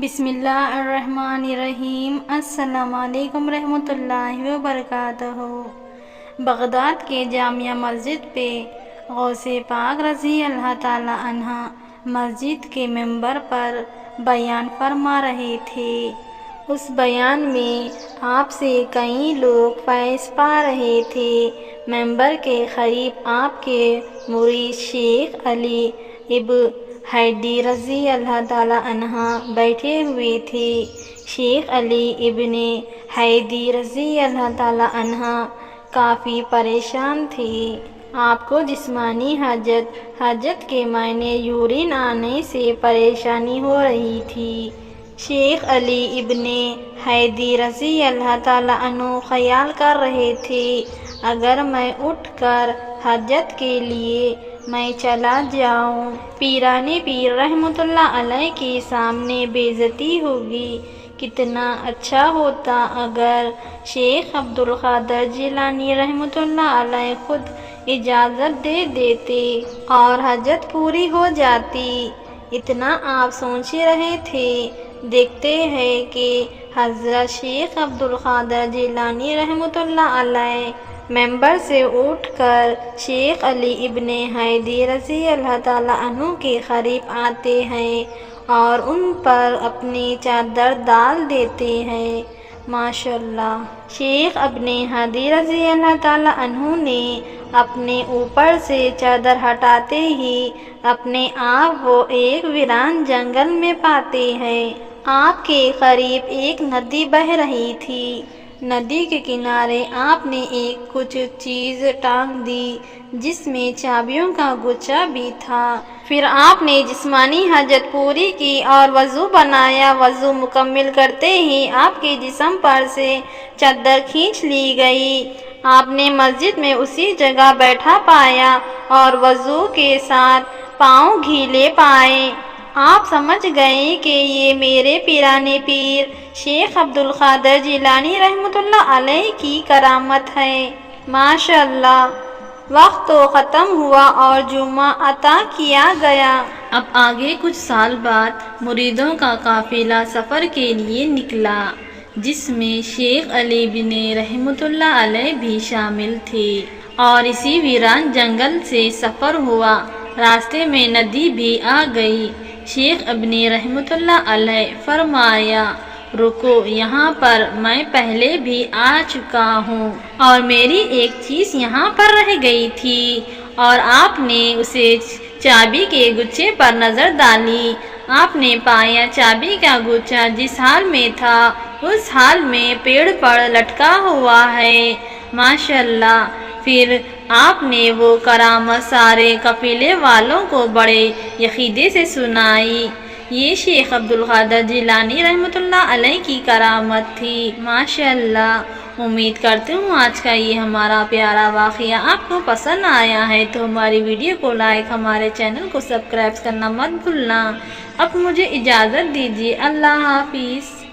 بسم اللہ الرحمن الرحیم۔ السلام علیکم رحمۃ اللہ وبرکاتہ۔ بغداد کے جامع مسجد پہ غوث پاک رضی اللہ تعالی عنہ مسجد کے ممبر پر بیان فرما رہے تھے۔ اس بیان میں آپ سے کئی لوگ فیض پا رہے تھے۔ ممبر کے قریب آپ کے مرید شیخ علی ابن حیدی رضی اللہ تعالی عنہ بیٹھے ہوئے تھے۔ شیخ علی ابن حیدی رضی اللہ تعالی عنہ کافی پریشان تھے۔ آپ کو جسمانی حاجت کے معنی یورین آنے سے پریشانی ہو رہی تھی۔ شیخ علی ابن حیدی رضی اللہ تعالی عنہ خیال کر رہے تھے، اگر میں اٹھ کر حاجت کے لیے میں چلا جاؤں، پیران پیر رحمۃ اللہ علیہ کے سامنے بے عزتی ہوگی۔ کتنا اچھا ہوتا اگر شیخ عبد القادر جیلانی رحمۃ اللہ علیہ خود اجازت دے دیتے اور حاجت پوری ہو جاتی۔ اتنا آپ سوچ رہے تھے، دیکھتے ہیں کہ حضرت شیخ عبد القادر جیلانی رحمۃ اللہ علیہ ممبر سے اٹھ کر شیخ علی ابن حیدی رضی اللہ تعالی عنہ کے قریب آتے ہیں اور ان پر اپنی چادر ڈال دیتے ہیں۔ ماشاءاللہ، شیخ ابن حیدی رضی اللہ تعالی عنہ نے اپنے اوپر سے چادر ہٹاتے ہی اپنے آپ کو ایک ویران جنگل میں پاتے ہیں۔ آپ کے قریب ایک ندی بہہ رہی تھی۔ ندی کے کنارے آپ نے ایک کچھ چیز ٹانگ دی جس میں چابیوں کا گچھا بھی تھا۔ پھر آپ نے جسمانی حاجت پوری کی اور وضو بنایا۔ وضو مکمل کرتے ہی آپ کے جسم پر سے چادر کھینچ لی گئی۔ آپ نے مسجد میں اسی جگہ بیٹھا پایا اور وضو کے ساتھ پاؤں گیلے پائے۔ آپ سمجھ گئے کہ یہ میرے پیران پیر شیخ عبد القادر جیلانی رحمۃ اللہ علیہ کی کرامت ہے۔ ماشاءاللہ، وقت تو ختم ہوا اور جمعہ عطا کیا گیا۔ اب آگے کچھ سال بعد مریدوں کا قافلہ سفر کے لیے نکلا، جس میں شیخ علی بن رحمۃ اللہ علیہ بھی شامل تھے، اور اسی ویران جنگل سے سفر ہوا۔ راستے میں ندی بھی آ گئی۔ شیخ ابن رحمۃ اللہ علیہ فرمایا، رکو، یہاں پر میں پہلے بھی آ چکا ہوں اور میری ایک چیز یہاں پر رہ گئی تھی، اور آپ نے اسے چابی کے گچھے پر نظر ڈالی۔ آپ نے پایا چابی کا گچھا جس حال میں تھا اس حال میں پیڑ پر لٹکا ہوا ہے۔ ماشاءاللہ، پھر آپ نے وہ کرامت سارے قافلے والوں کو بڑے عقیدے سے سنائی۔ یہ شیخ عبد القادر جیلانی رحمۃ اللہ علیہ کی کرامت تھی۔ ماشاءاللہ، امید کرتی ہوں آج کا یہ ہمارا پیارا واقعہ آپ کو پسند آیا ہے، تو ہماری ویڈیو کو لائک، ہمارے چینل کو سبسکرائب کرنا مت بھولنا۔ اب مجھے اجازت دیجیے، اللہ حافظ۔